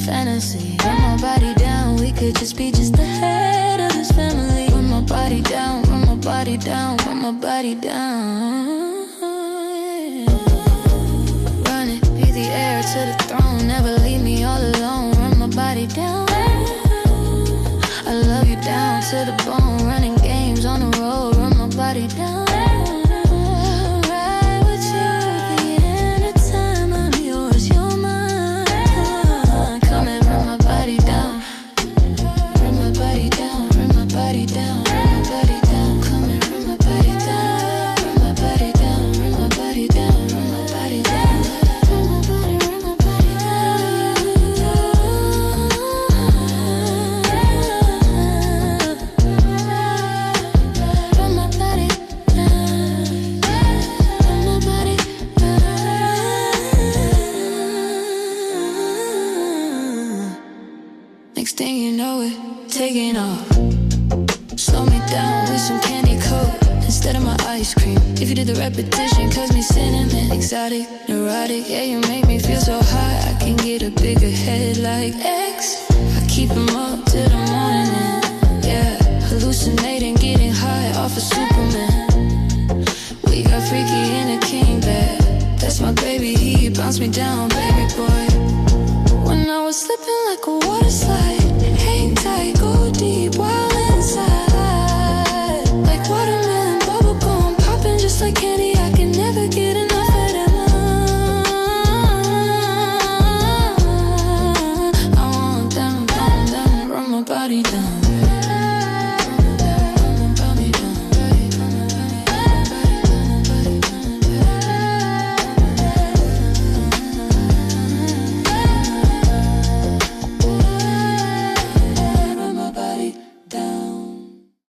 fantasy. Run my body down, we could just be just the head of this family. Run my body down, run my body down, run my body down. Run it, be the heir to the throne. Never leave me all alone. Run my body down. I love you down to the bone. Running games on the road. Run my body down. Ride with you at the end of time. I'm yours, you're mine. Come and run my body down. Run my body down. Run my body down. Run my body down. Come and run my body down. Run my body down. Run my body down. Run my body down. Run my body. Run my body down. Run my body down. Run my body down. Next thing you know it, taking off. Slow me down with some candy coat instead of my ice cream. If you did the repetition, cause me cinnamon. Exotic, neurotic, yeah, you make me feel so high. I can get a bigger head like X. I keep 'em up till the morning, yeah. Hallucinating, getting high off of Superman. We got freaky in a king bed. That's my baby, he bounced me down, baby boy. When I was slipping like a water slide,